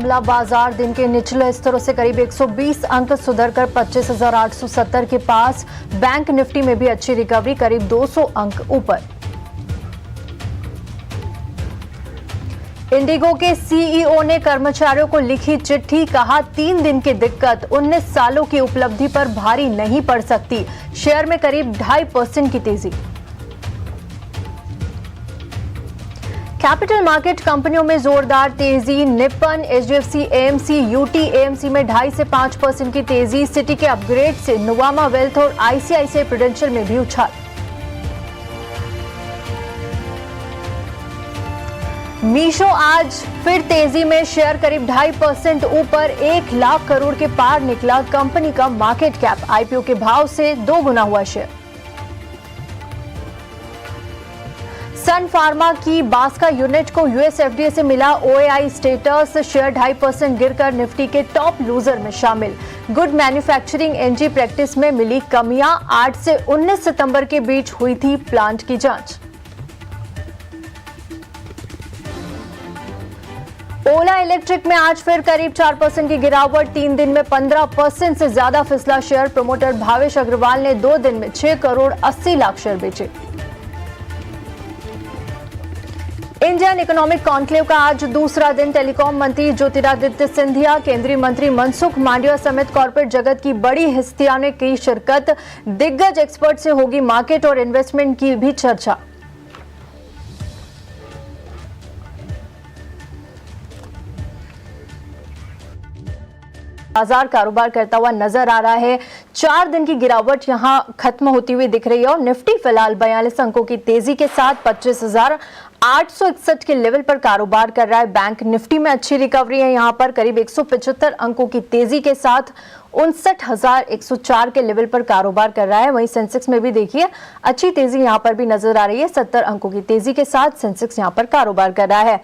मामला बाजार दिन के निचले स्तरों से करीब 120 अंक सुधरकर 25,870 के पास। बैंक निफ्टी में भी अच्छी रिकवरी, करीब 200 अंक ऊपर। इंडिगो के सीईओ ने कर्मचारियों को लिखी चिट्ठी, कहा 3 दिन की दिक्कत 19 सालों की उपलब्धि पर भारी नहीं पड़ सकती। शेयर में करीब 2.5% की तेजी। कैपिटल मार्केट कंपनियों में जोरदार तेजी। Nippon, HDFC AMC, UT AMC में 2.5 से 5% की तेजी। सिटी के अपग्रेड से नुवामा वेल्थ और आईसीआईसीआई प्रूडेंशियल में भी उछाल। मीशो आज फिर तेजी में, शेयर करीब 2.5% ऊपर, 1 लाख करोड़ के पार निकला कंपनी का मार्केट कैप। आईपीओ के भाव से 2 गुना हुआ शेयर। सन फार्मा की बास्का यूनिट को यूएस एफडीए से मिला ओएआई स्टेटस। शेयर 2.5% गिरकर निफ्टी के टॉप लूजर में शामिल। गुड मैन्युफैक्चरिंग एनजी प्रैक्टिस में मिली कमियां। 8 से 19 सितंबर के बीच हुई थी प्लांट की जांच। ओला इलेक्ट्रिक में आज फिर करीब 4% की गिरावट। 3 दिन में 15% से ज्यादा फिसला शेयर। प्रमोटर भावेश अग्रवाल ने 2 दिन में 6 करोड़ 80 लाख शेयर बेचे। इंडियन इकोनॉमिक कॉन्क्लेव का आज दूसरा दिन। टेलीकॉम मंत्री ज्योतिरादित्य सिंधिया, केंद्रीय मंत्री मनसुख मांडविया समेत कॉर्पोरेट जगत की बड़ी हस्तियों ने की शिरकत। दिग्गज एक्सपर्ट से होगी मार्केट और इन्वेस्टमेंट की भी चर्चा। बाजार कारोबार करता हुआ नजर आ रहा है। 4 दिन की गिरावट यहां खत्म होती हुई दिख रही है और निफ्टी फिलहाल 42 अंकों की तेजी के साथ 25,861 के लेवल पर कारोबार कर रहा है। बैंक निफ्टी में अच्छी रिकवरी है, यहां पर करीब 175 अंकों की तेजी के साथ 59,104 के लेवल पर कारोबार कर रहा है। वहीं सेंसेक्स में भी देखिए अच्छी तेजी यहां पर भी नजर आ रही है। 70 अंकों की तेजी के साथ सेंसेक्स यहां पर कारोबार कर रहा है।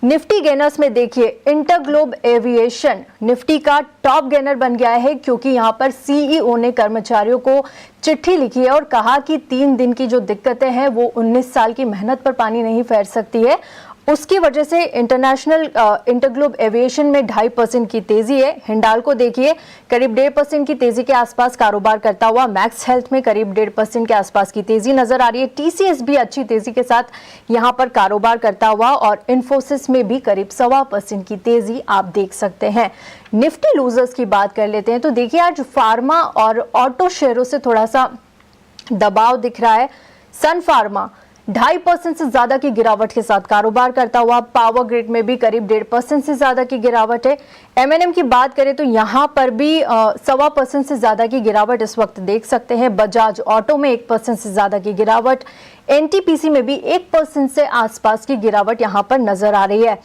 निफ्टी गेनर्स में देखिए इंटरग्लोब एविएशन निफ्टी का टॉप गेनर बन गया है, क्योंकि यहां पर सीईओ ने कर्मचारियों को चिट्ठी लिखी है और कहा कि 3 दिन की जो दिक्कतें हैं वो 19 साल की मेहनत पर पानी नहीं फेर सकती है। उसकी वजह से इंटरग्लोब एविएशन में 2.5% की तेजी है। हिंडाल्को देखिए करीब 1.5% की तेजी के आसपास कारोबार करता हुआ। मैक्स हेल्थ में करीब 1.5% के आसपास की तेजी नजर आ रही है। टीसीएस भी अच्छी तेजी के साथ यहां पर कारोबार करता हुआ और इन्फोसिस में भी करीब 1.25% की तेजी आप देख सकते हैं। निफ्टी लूजर्स की बात कर लेते हैं तो देखिए आज फार्मा और ऑटो शेयरों से थोड़ा सा दबाव दिख रहा है। सन फार्मा 2.5% से ज्यादा की गिरावट के साथ कारोबार करता हुआ। पावर ग्रिड में भी करीब 1.5% से ज्यादा की गिरावट है। एमएनएम की बात करें तो यहां पर भी 1.25% से ज्यादा की गिरावट इस वक्त देख सकते हैं। बजाज ऑटो में 1% से ज्यादा की गिरावट। एनटीपीसी में भी 1% से आसपास की गिरावट यहां पर नजर आ रही है।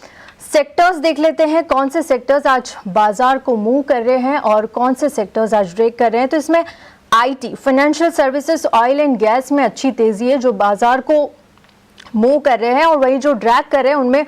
सेक्टर्स देख लेते हैं, कौन से सेक्टर्स आज बाजार को मूव कर रहे हैं और कौन से सेक्टर्स आज ब्रेक कर रहे हैं। तो इसमें IT, financial services, oil and gas में अच्छी तेजी है जो बाजार को मूव कर रहे हैं, और वही जो ड्रैग कर रहे हैं उनमें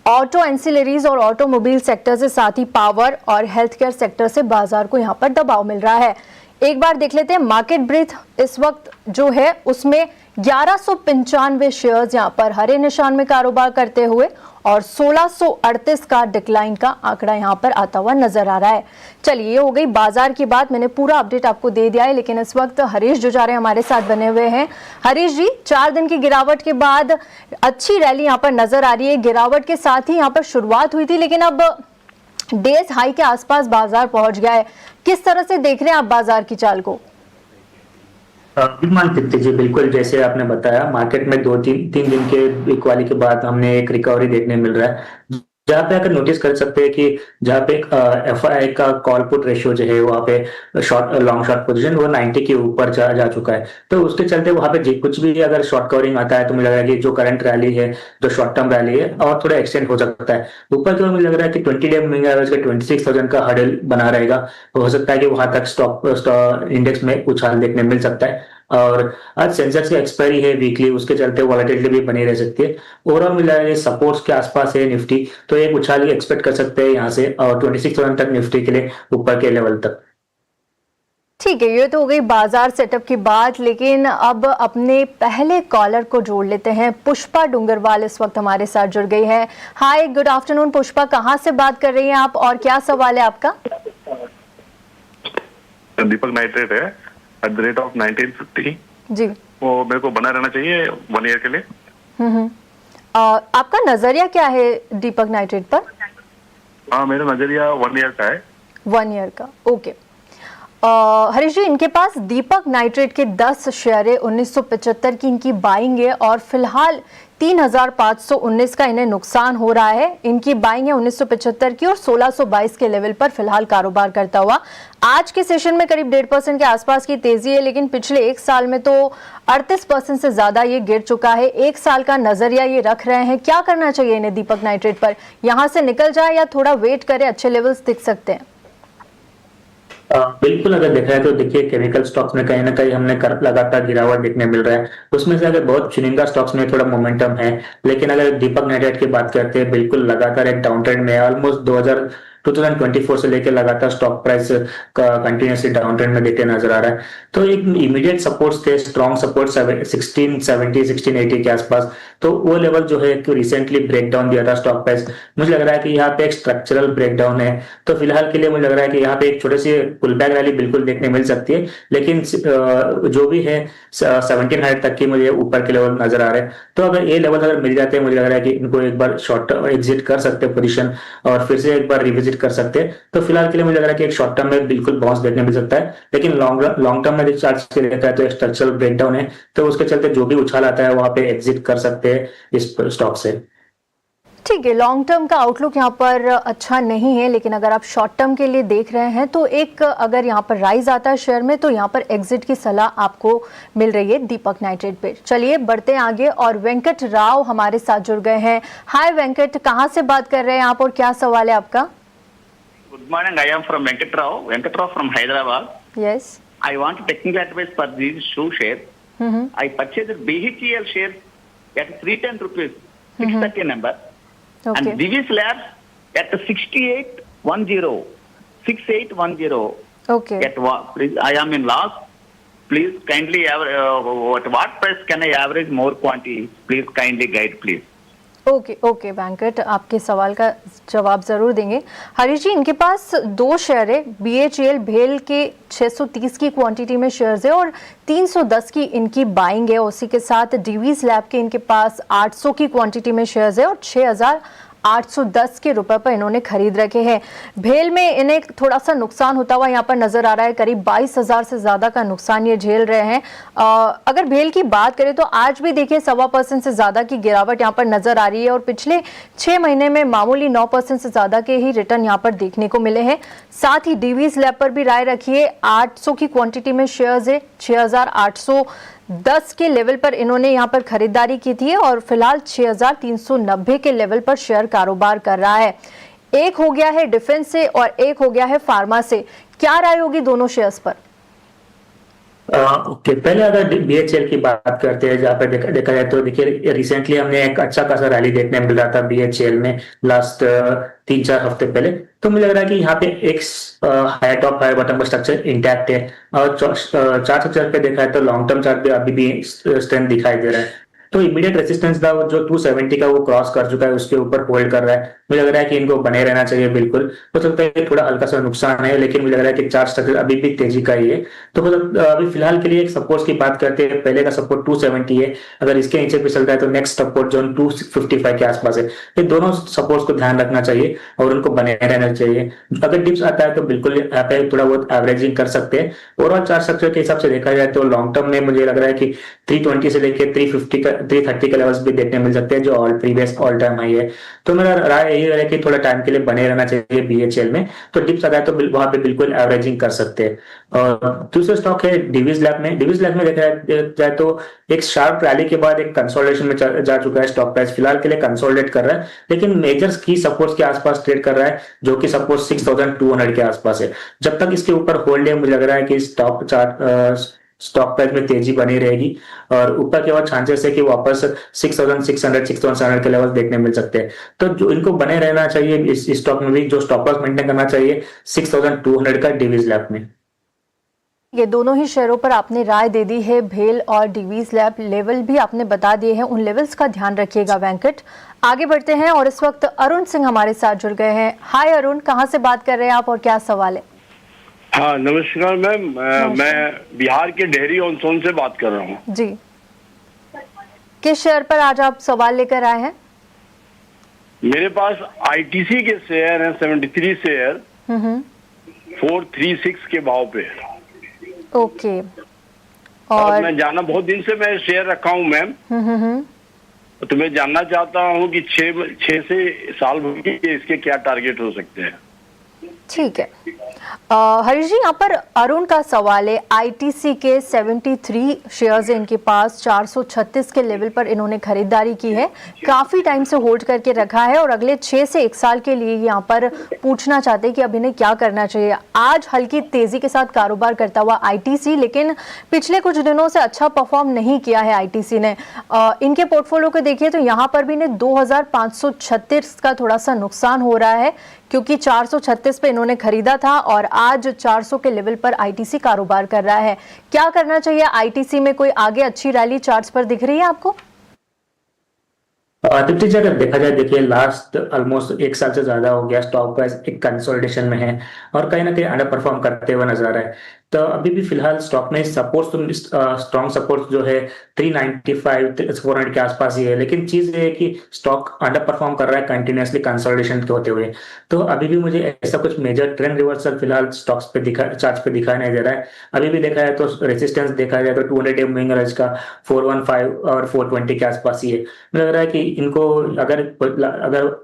ऑटो एंसिलरीज और ऑटोमोबाइल सेक्टर से साथ ही पावर और हेल्थ केयर सेक्टर से बाजार को यहां पर दबाव मिल रहा है। एक बार देख लेते हैं मार्केट ब्रीथ इस वक्त जो है उसमें 1195 शेयर्स यहां पर हरे निशान में कारोबार करते हुए और 1638 का डिक्लाइन का आंकड़ा यहां पर आता हुआ नजर आ रहा है। चलिए ये हो गई बाजार की बात, मैंने पूरा अपडेट आपको दे दिया है। लेकिन इस वक्त हरीश जुजारे हमारे साथ बने हुए हैं। हरीश जी, 4 दिन की गिरावट के बाद अच्छी रैली यहां पर नजर आ रही है। गिरावट के साथ ही यहां पर शुरुआत हुई थी लेकिन अब डेज हाई के आसपास बाजार पहुंच गया है। किस तरह से देख रहे हैं आप बाजार की चाल को? दीप्ति जी, बिल्कुल जैसे आपने बताया, मार्केट में 2-3 दिन के इक्वाली के बाद हमने एक रिकवरी देखने मिल रहा है, जहाँ पे अगर नोटिस कर सकते हैं कि जहाँ पे एफआई का कॉल पुट रेशियो जो है वहाँ पे लॉन्ग शॉर्ट पोजीशन वो 90 के ऊपर जा चुका है। तो उसके चलते वहाँ पे कुछ भी अगर शॉर्ट कवरिंग आता है तो मुझे लग रहा है कि जो करंट रैली है, जो शॉर्ट टर्म रैली है, और थोड़ा एक्सटेंड हो सकता है ऊपर की ओर। मुझे लग रहा है कि 20 डे मूविंग एवरेज का 26,000 का हर्डल बना रहेगा। हो सकता है कि वहां तक स्टॉक इंडेक्स में उछाल देखने मिल सकता है। और आज सेंसेक्स की एक्सपायरी है वीकली, उसके चलते वॉलेटिलिटी भी बनी रह सकती है। ओवरऑल मिला है सपोर्ट्स के आसपास है निफ्टी, तो एक उछाल ही एक्सपेक्ट कर सकते हैं यहाँ से और 26,000 तक निफ्टी के लिए ऊपर के लेवल तक। ठीक है, ये तो हो गई बाजार सेटअप की बात, लेकिन अब अपने पहले कॉलर को जोड़ लेते हैं। पुष्पा डूंगरवाल इस वक्त हमारे साथ जुड़ गई है। हाय, गुड आफ्टरनून पुष्पा, कहाँ से बात कर रही हैं आप और क्या सवाल है आपका? दीपक नाइट्रेट है एट द रेट ऑफ 1950 जी। वो मेरे को बना रहना चाहिए 1 ईयर के लिए। आपका नजरिया क्या है दीपक नाइट्रेट पर? हाँ, मेरा नजरिया 1 ईयर का है। 1 ईयर का, ओके। हरीश जी, इनके पास दीपक नाइट्रेट के 10 शेयर 1975 की इनकी बाइंग है और फिलहाल 3519 का इन्हें नुकसान हो रहा है। इनकी बाइंग है 1975 की और 1622 के लेवल पर फिलहाल कारोबार करता हुआ। आज के सेशन में करीब 1.5% के आसपास की तेजी है, लेकिन पिछले एक साल में तो 38% से ज्यादा ये गिर चुका है। एक साल का नजरिया ये रख रहे हैं, क्या करना चाहिए इन्हें दीपक नाइट्रेट पर? यहां से निकल जाए या थोड़ा वेट करे, अच्छे लेवल्स दिख सकते हैं? बिल्कुल, अगर देखा है तो देखिए केमिकल स्टॉक्स में कहीं ना कहीं हमने लगातार गिरावट देखने मिल रहा है। उसमें से अगर बहुत चुनिंदा स्टॉक्स में थोड़ा मोमेंटम है, लेकिन अगर दीपक नाइट्रेट की बात करते हैं, बिल्कुल लगातार एक डाउन ट्रेंड में है। ऑलमोस्ट 2024 से लेकर लगातार स्टॉक प्राइस का कंटिन्यूसली डाउन ट्रेंड में देखते नजर आ रहा है। तो एक इमीडिएट सपोर्ट्स थे, स्ट्रॉन्ग सपोर्ट 1670 1680 के आसपास, तो वो लेवल जो है रिसेंटली ब्रेक डाउन दिया था स्टॉक प्राइस। मुझे लग रहा है कि यहाँ पे एक स्ट्रक्चरल ब्रेक डाउन है, तो फिलहाल के लिए मुझे लग रहा है कि यहाँ पे एक छोटे से पुल बैक रैली बिल्कुल देखने मिल सकती है, लेकिन जो भी है 1700 तक की मुझे ऊपर के लेवल नजर आ रहे हैं। तो अगर ये लेवल अगर मिल जाते हैं, मुझे लग रहा है कि इनको एक बार शॉर्ट टर्म एग्जिट कर सकते हैं पोजीशन और फिर से एक बार रिविजिट कर सकते हैं। तो फिलहाल के लिए मुझे लग रहा है कि एक शॉर्ट टर्म में बिल्कुल बाउंस देखने मिल सकता है, लेकिन लॉन्ग टर्म में चार्ज के देखा है तो स्ट्रक्चरल ब्रेकडाउन है, तो उसके चलते जो भी उछाल आता है वहां पे एग्जिट कर सकते हैं इस स्टॉक से। ठीक है, लॉन्ग टर्म का आउटलुक यहाँ पर अच्छा नहीं है, लेकिन अगर आप शॉर्ट टर्म के लिए देख रहे हैं तो एक अगर यहाँ पर राइज आता है शेयर में तो यहाँ पर एग्जिट की सलाह आपको मिल रही है दीपक नाइट्रेट पे। चलिए बढ़ते हैं आगे और वेंकट राव हमारे साथ जुड़ गए हैं। हाय वेंकट, कहाँ से बात कर रहे हैं आप और क्या सवाल है आपका? Good morning. I am from Venkat Rao from Hyderabad. Yes. I want technical advice for these shoe shares. I purchased BHEL shares at 310 rupees, 630 number, Okay. and Divis Labs at 6810, 6810. Okay. Please, I am in loss. Please kindly, at what price can I average more quantity? Please kindly guide, please. Okay Venkat, आपके सवाल का जवाब जरूर देंगे। हरीश जी, इनके पास 2 share है, BHEL भेल के 630 की क्वांटिटी में शेयर्स है और 310 की इनकी बाइंग है। उसी के साथ डीवीज लैब के इनके पास 800 की क्वांटिटी में शेयर्स है और 6810 के रुपए पर इन्होंने खरीद रखे हैं। भेल में इन्हें थोड़ा सा नुकसान होता हुआ यहाँ पर नजर आ रहा है, करीब 22,000 से ज्यादा का नुकसान ये झेल रहे हैं। अगर भेल की बात करें तो आज भी देखिए 1.25% से ज्यादा की गिरावट यहाँ पर नजर आ रही है और पिछले 6 महीने में मामूली 9% से ज्यादा के ही रिटर्न यहाँ पर देखने को मिले हैं। साथ ही डीवीज लैब पर भी राय रखिए, 800 की क्वांटिटी में शेयर्स है, 6810 के लेवल पर इन्होंने यहाँ पर खरीदारी की थी और फिलहाल 6390 के लेवल पर शेयर कारोबार कर रहा है। एक हो गया है डिफेंस से और एक हो गया है फार्मा से, क्या राय होगी दोनों शेयर्स पर? ओके, पहले अगर BHEL की बात करते हैं, जहाँ पर देखा जाए तो देखिए रिसेंटली हमने एक अच्छा खासा रैली देखने मिल रहा था BHEL में लास्ट 3-4 हफ्ते पहले। तो मुझे लग रहा है कि यहाँ पे एक हायर टॉप हायर बॉटम का स्ट्रक्चर इंटैक्ट है और चार्ट स्ट्रक्चर पे देखा है तो लॉन्ग टर्म चार्ट पे अभी भी स्ट्रेंथ दिखाई दे रहा है। तो इमीडिएट रेजिस्टेंस था जो 270 का वो क्रॉस कर चुका है, उसके ऊपर होल्ड कर रहा है। मुझे लग रहा है कि इनको बने रहना चाहिए बिल्कुल। हो सकता है थोड़ा हल्का सा नुकसान है, लेकिन मुझे लग रहा है कि चार्ट स्ट्रक्चर अभी भी तेजी का ही है। तो अभी फिलहाल के लिए एक सपोर्ट की बात करते हैं, पहले का सपोर्ट 270 है, अगर इसके नीचे भी चलता है तो नेक्स्ट सपोर्ट जोन 255 के आसपास है। ये दोनों सपोर्ट्स को ध्यान रखना चाहिए और उनको बने रहना चाहिए। अगर डिप्स आता है तो बिल्कुल यहाँ पे थोड़ा बहुत एवरेजिंग कर सकते हैं। ओवरऑल चार्ट स्ट्रक्चर के हिसाब से देखा जाए तो लॉन्ग टर्म में मुझे लग रहा है कि 320 से लेकर 330 के लेवल्स भी देखने मिल सकते हैं जो प्रीवियस ऑल टाइम हाई है। तो मेरा राय यही है कि थोड़ा टाइम के लिए बने रहना चाहिए BHEL में। तो डिप्स आता है तो वहां पे बिल्कुल एवरेजिंग कर सकते हैं। और दूसरा स्टॉक है डीवीज लैब में। डीवीज लैब में देखा जाए तो एक शार्प रैली के बाद एक कंसोलिडेशन में जा चुका है स्टॉक प्राइस, फिलहाल के लिए कंसोलिडेट कर रहा है, लेकिन मेजर की सपोर्ट्स के आसपास ट्रेड कर रहा है, जो कि सपोर्ट 6200 के आसपास है। जब तक इसके ऊपर होल्ड है, मुझे लग रहा है कि स्टॉक प्राइस में तेजी बनी रहेगी और ऊपर के बाद चांसेस है कि वापस 6600 6700 के लेवल देखने मिल सकते हैं। तो जो इनको बने रहना चाहिए इस स्टॉक में भी, जो स्टॉप लॉस मेंटेन करना चाहिए 6200 का डीवीज लैब में। ये दोनों ही शेयरों पर आपने राय दे दी है। भेल और डीवीज लैब लेवल भी आपने बता दिए हैं, उन लेवल्स का ध्यान रखिएगा वेंकट। आगे बढ़ते हैं और इस वक्त अरुण सिंह हमारे साथ जुड़ गए हैं। हाय अरुण, कहाँ से बात कर रहे हैं आप और क्या सवाल है? हाँ नमस्कार मैम, मैं बिहार के डेहरी ऑन सोन से बात कर रहा हूँ जी। किस शेयर पर आज आप सवाल लेकर आए हैं? मेरे पास आईटीसी के शेयर हैं 73 शेयर 436 के भाव पे। ओके। और मैं जानना, बहुत दिन से मैं शेयर रखा हूँ मैम, तो मैं जानना चाहता हूँ कि 6 से साल भर के इसके क्या टारगेट हो सकते हैं। ठीक है हरीश जी, यहाँ पर अरुण का सवाल है। आईटीसी के 73 शेयर्स हैं इनके पास, 436 के लेवल पर इन्होंने खरीदारी की है, काफी टाइम से होल्ड करके रखा है और अगले 6 से 1 साल के लिए यहाँ पर पूछना चाहते हैं कि अब इन्हें क्या करना चाहिए। आज हल्की तेजी के साथ कारोबार करता हुआ आईटीसी, लेकिन पिछले कुछ दिनों से अच्छा परफॉर्म नहीं किया है आईटीसी ने। इनके पोर्टफोलियो को देखिए तो यहाँ पर भी इन्हें 2536 का थोड़ा सा नुकसान हो रहा है, क्योंकि 436 पे इन्होंने खरीदा था और आज 400 के लेवल पर आईटीसी कारोबार कर रहा है। क्या करना चाहिए आईटीसी में? कोई आगे अच्छी रैली चार्ट्स पर दिख रही है आपको? तृप्ति जी, अगर देखा जाए, देखिए लास्ट ऑलमोस्ट 1 साल से ज्यादा हो गया स्टॉक प्राइस एक कंसोलिडेशन में है और कहीं ना कहीं अंडर परफॉर्म करते हुए नजर आ रहा है। तो अभी भी फिलहाल स्टॉक में सपोर्ट, स्ट्रॉन्ग सपोर्ट जो है 395 400 के आसपास ही है, लेकिन चीज ये है कि स्टॉक अंडर परफॉर्म कर रहा है कंटिन्यूसली कंसोलिडेशन के होते हुए। तो अभी भी मुझे ऐसा कुछ मेजर ट्रेंड रिवर्सल फिलहाल स्टॉक्स पे चार्ट पे दिखाई नहीं दे रहा है। अभी भी देखा है तो रेजिस्टेंस देखा जाए तो 200 डे मूविंग एवरेज का 415 और 420 के आसपास ही है। मुझे लग रहा है कि इनको अगर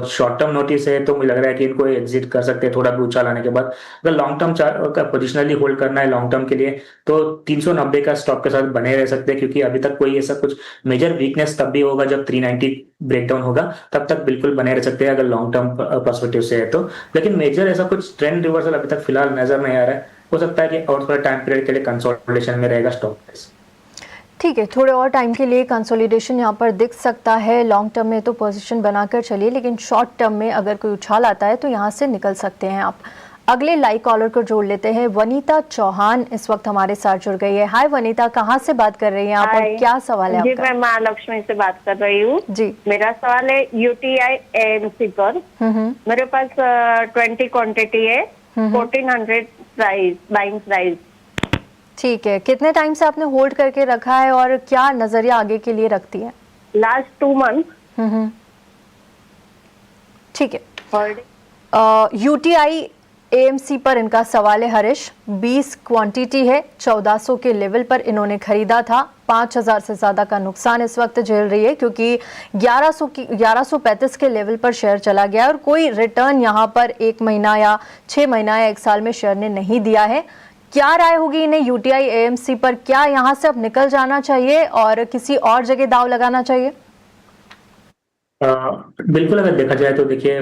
शॉर्ट टर्म नोटिस है तो मुझे लग रहा है कि इनको एग्जिट कर सकते हैं थोड़ा भी उछाल आने के बाद। अगर लॉन्ग टर्म का पोजिशनली होल्ड करना है लॉन्ग टर्म के लिए तो 390 का स्टॉक के साथ बने रह सकते हैं, क्योंकि अभी तक कोई ऐसा कुछ मेजर वीकनेस तब भी होगा जब 390 ब्रेकडाउन होगा, तब तक बिल्कुल बने रह सकते हैं अगर लॉन्ग टर्म पर्सपेक्टिव से है तो। लेकिन मेजर ऐसा कुछ ट्रेंड रिवर्सल अभी तक फिलहाल नजर नहीं आ रहा है। हो सकता है कि और थोड़ा टाइम पीरियड के लिए कंसोलिडेशन में रहेगा स्टॉक प्राइस। ठीक है, थोड़े और टाइम के लिए कंसोलिडेशन यहाँ पर दिख सकता है। लॉन्ग टर्म में तो पोजीशन बनाकर चलिए, लेकिन शॉर्ट टर्म में अगर कोई उछाल आता है तो यहाँ से निकल सकते हैं आप। अगले लाइव कॉलर को जोड़ लेते हैं। वनीता चौहान इस वक्त हमारे साथ जुड़ गई है। हाय वनीता, कहाँ से बात कर रही हैं आप और क्या सवाल है जी, आपका? मैं महालक्ष्मी से बात कर रही हूँ जी। मेरा सवाल है यूटीआई एएमसी पर। मेरे पास 20 क्वांटिटी है, 1400 प्राइस, बाइंग प्राइस। ठीक है, कितने टाइम से आपने होल्ड करके रखा है और क्या नजरिया आगे के लिए रखती है? Last 2 month. ठीक है, यूटीआई एएमसी पर इनका सवाल है हरीश। 20 क्वांटिटी है, 1400 के लेवल पर इन्होंने खरीदा था। 5000 से ज्यादा का नुकसान इस वक्त झेल रही है, क्योंकि 1135 के लेवल पर शेयर चला गया और कोई रिटर्न यहाँ पर 1 महीना या 6 महीना या 1 साल में शेयर ने नहीं दिया है। क्या राय होगी इन्हें यूटीआई एएमसी पर? क्या यहाँ से अब निकल जाना चाहिए और किसी और जगह दाव लगाना चाहिए? बिल्कुल, अगर देखा जाए तो देखिए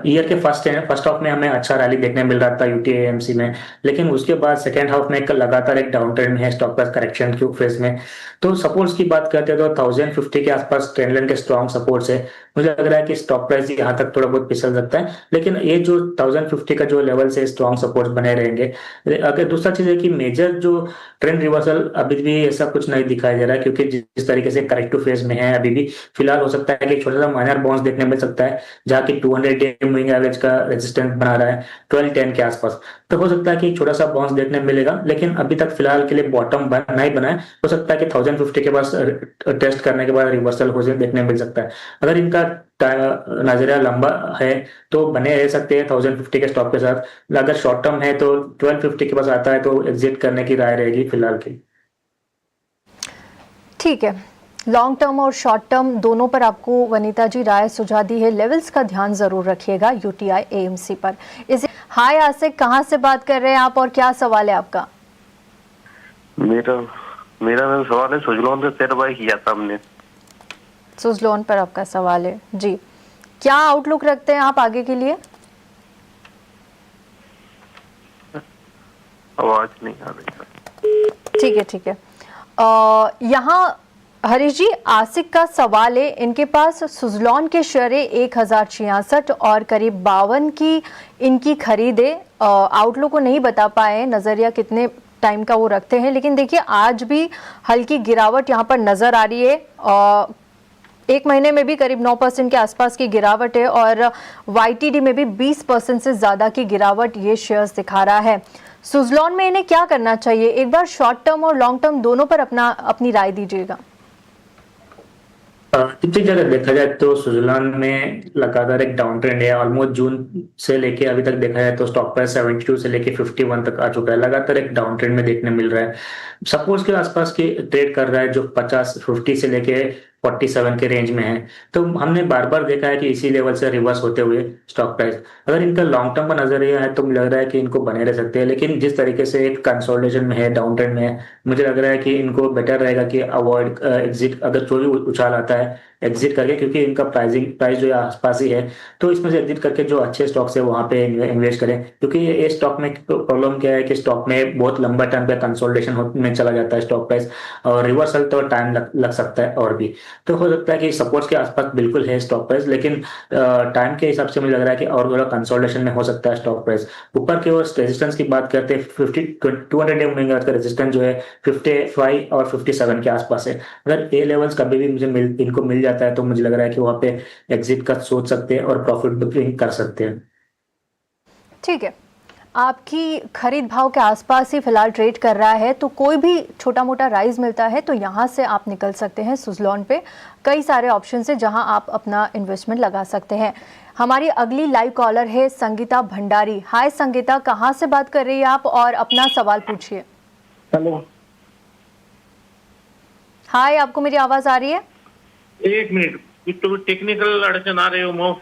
ईयर के फर्स्ट हाफ में हमें अच्छा रैली देखने मिल रहा था यूटीएएमसी में, लेकिन उसके बाद सेकेंड हाफ में लगातार एक डाउन ट्रेंड में है स्टॉक प्राइस करेक्शन के फेज में। तो सपोर्ट्स की बात करते हैं तो 1050 के आसपास ट्रेंड लाइन के स्ट्रॉन्ग सपोर्ट्स है। मुझे लग रहा है कि स्टॉक प्राइस यहाँ तक थोड़ा बहुत फिसल सकता है, लेकिन ये जो 1050 का जो लेवल से स्ट्रॉन्ग सपोर्ट बने रहेंगे। अगर दूसरा चीज है कि मेजर जो ट्रेंड रिवर्सल अभी भी ऐसा कुछ नहीं दिखाई दे रहा है, क्योंकि जिस तरीके से करेक्टिव फेज में है अभी भी फिलहाल हो सकता है कि छोटा सा माइनर बाउंस देखने मिल सकता है, जहाँ की 200 डे मूविंग एवरेज का रेजिस्टेंस बना रहा है 1210 के आसपास। तो हो सकता है कि छोटा सा बाउंस देखने मिलेगा, लेकिन अभी तक फिलहाल के लिए बॉटम नहीं बना है। हो सकता है कि 1050 के पास टेस्ट करने के बाद रिवर्सल हो जाए देखने मिल सकता है। अगर इनका नजरिया लंबा है तो बने रह सकते हैं 1050 के स्टॉक के साथ। अगर शॉर्ट टर्म है तो 1250 के पास आता है तो एग्जिट करने की राय रहेगी फिलहाल की। ठीक है, लॉन्ग टर्म और शॉर्ट टर्म दोनों पर आपको वनीता जी राय सुझा दी है। लेवल्स का ध्यान जरूर रखिएगा यूटीआई एएमसी पर। इसे हाय आसिक, कहाँ से बात कर रहे हैं आप और क्या सवाल है आपका? मेरा सवाल है, सुजलॉन से शेयर बाय किया था हमने। सुजलॉन पर आपका सवाल है जी। क्या आउटलुक रखते हैं आप आगे के लिए? आवाज नहीं आ रही। ठीक है, यहाँ हरीश जी, आसिक का सवाल है, इनके पास सुजलॉन के शेयर 1066 और करीब 52 की इनकी खरीद है। आउटलुक को नहीं बता पाए, नजरिया कितने टाइम का वो रखते हैं, लेकिन देखिए आज भी हल्की गिरावट यहाँ पर नजर आ रही है। एक महीने में भी करीब 9% के आसपास की गिरावट है और YTD में भी 20% से ज्यादा की गिरावट ये शेयर्स दिखा रहा है। सुजलॉन में इन्हें क्या करना चाहिए? एक बार शॉर्ट टर्म और लॉन्ग टर्म दोनों पर अपनी राय दीजिएगा। पिछली जगह देखा जाए तो सुजलॉन में लगातार एक डाउन ट्रेंड है। ऑलमोस्ट जून से लेके अभी तक देखा जाए तो स्टॉक प्राइस 72 से लेके 51 तक आ चुका है। लगातार एक डाउन ट्रेंड में देखने मिल रहा है। सपोर्ट के आसपास की ट्रेड कर रहा है जो 50 से लेके 47 के रेंज में है। तो हमने बार बार देखा है कि इसी लेवल से रिवर्स होते हुए स्टॉक प्राइस, अगर इनका लॉन्ग टर्म का नजरिया है तो मुझे लग रहा है कि इनको बने रह सकते हैं। लेकिन जिस तरीके से एक कंसोलिडेशन में है, डाउन ट्रेंड में है, मुझे लग रहा है कि इनको बेटर रहेगा कि अवॉइड एग्जिट, अगर जो भी उछाल आता है एग्जिट करके, क्योंकि इनका प्राइस जो है आसपास ही है। तो इसमें से एग्जिट करके जो अच्छे स्टॉक्स है वहां पे इन्वेस्ट करें, क्योंकि ये स्टॉक में प्रॉब्लम क्या है कि स्टॉक में बहुत लंबा टाइम पे कंसोलिडेशन में चला जाता है स्टॉक प्राइस, और रिवर्सल तो टाइम लग सकता है और भी। तो हो सकता है कि सपोर्ट के आसपास बिल्कुल है स्टॉक प्राइस, लेकिन टाइम के हिसाब से मुझे लग रहा है कि और थोड़ा कंसोलिडेशन में हो सकता है स्टॉक प्राइस। ऊपर की ओर रेजिस्टेंस की बात करते हैं, 200 डे मूविंग एवरेज का रेजिस्टेंस जो है 55 और 57 के आसपास है। अगर ये लेवल्स कभी भी इनको मिल जाता है तो मुझे लग रहा है कि वहां पे एग्जिट का सोच सकते हैं और प्रॉफिट बुकिंग कर सकते हैं। ठीक है, आपकी खरीद भाव के आसपास ही फिलहाल ट्रेड कर रहा है, तो कोई भी छोटा मोटा राइज मिलता है तो यहाँ से आप निकल सकते हैं। सुजलॉन पे कई सारे ऑप्शन है जहां आप अपना इन्वेस्टमेंट लगा सकते हैं। हमारी अगली लाइव कॉलर है संगीता भंडारी। हाय संगीता, कहाँ से बात कर रही है आप और अपना सवाल पूछिए। हेलो, हाय, आपको मेरी आवाज आ रही है? एक मिनट, तो टेक्निकल अड़चन आ रही हो।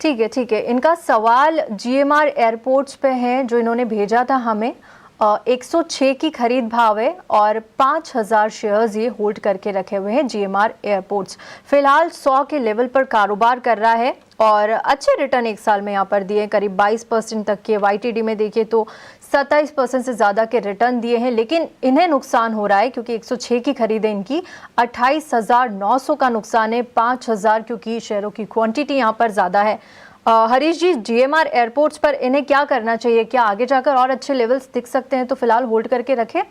ठीक है। इनका सवाल GMR एयरपोर्ट्स पे है जो इन्होंने भेजा था हमें। 106 की खरीद भाव है और 5000 शेयर्स ये होल्ड करके रखे हुए हैं GMR एयरपोर्ट्स। फिलहाल 100 के लेवल पर कारोबार कर रहा है और अच्छे रिटर्न एक साल में यहाँ पर दिए, करीब 22% तक के। YTD में देखिए तो 27% से ज़्यादा के रिटर्न दिए हैं, लेकिन इन्हें नुकसान हो रहा है क्योंकि 106 की खरीद है इनकी। 28,900 का नुकसान है, 5,000 क्योंकि शेयरों की क्वांटिटी यहाँ पर ज़्यादा है। हरीश जी, GMR एयरपोर्ट्स पर इन्हें क्या करना चाहिए? क्या आगे जाकर और अच्छे लेवल्स दिख सकते हैं तो फिलहाल होल्ड करके रखें?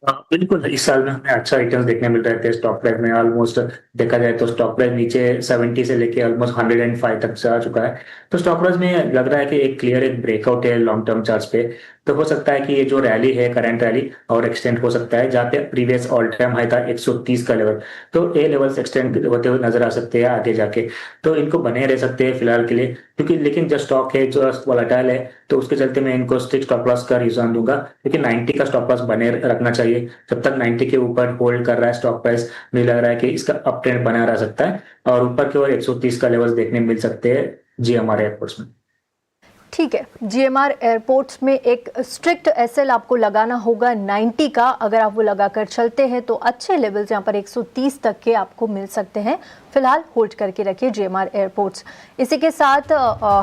बिल्कुल, इस साल में हमें अच्छा रिटर्न देखने मिल रहे थे। स्टॉक प्राइस में ऑलमोस्ट देखा जाए तो स्टॉक प्राइस नीचे 70 से लेके ऑलमोस्ट 105 तक जा चुका है। तो स्टॉक प्राइस में लग रहा है कि एक क्लियर एक ब्रेकआउट है लॉन्ग टर्म चार्ट्स पे। तो हो सकता है कि ये जो रैली है, करंट रैली, और एक्सटेंड हो सकता है, जहाँ पे प्रीवियस ऑल टाइम हाई था 130 का लेवल। तो ये लेवल्स एक्सटेंड होते हुए नजर आ सकते हैं आगे जाके। तो इनको बने रह सकते हैं फिलहाल के लिए, क्योंकि लेकिन जो स्टॉक है जो वोलेटाइल है, तो उसके चलते मैं इनको स्ट्रिक्ट स्टॉप लॉस का रिजन दूंगा, क्योंकि 90 का स्टॉप लॉस बने रखना चाहिए। जब तक 90 के ऊपर होल्ड कर रहा है स्टॉक प्राइस, मुझे लग रहा है कि इसका अप ट्रेंड बना रह सकता है और ऊपर की ओर 130 का लेवल्स देखने मिल सकते हैं GMR एयरपोर्ट्स में। ठीक है, GMR एयरपोर्ट्स में एक स्ट्रिक्ट SL आपको लगाना होगा 90 का। अगर आप वो लगाकर चलते हैं तो अच्छे लेवल्स यहाँ पर 130 तक के आपको मिल सकते हैं। फिलहाल होल्ड करके रखिए GMR एयरपोर्ट्स। इसी के साथ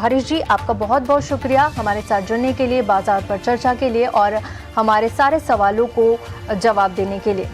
हरीश जी, आपका बहुत बहुत शुक्रिया हमारे साथ जुड़ने के लिए, बाजार पर चर्चा के लिए और हमारे सारे सवालों को जवाब देने के लिए।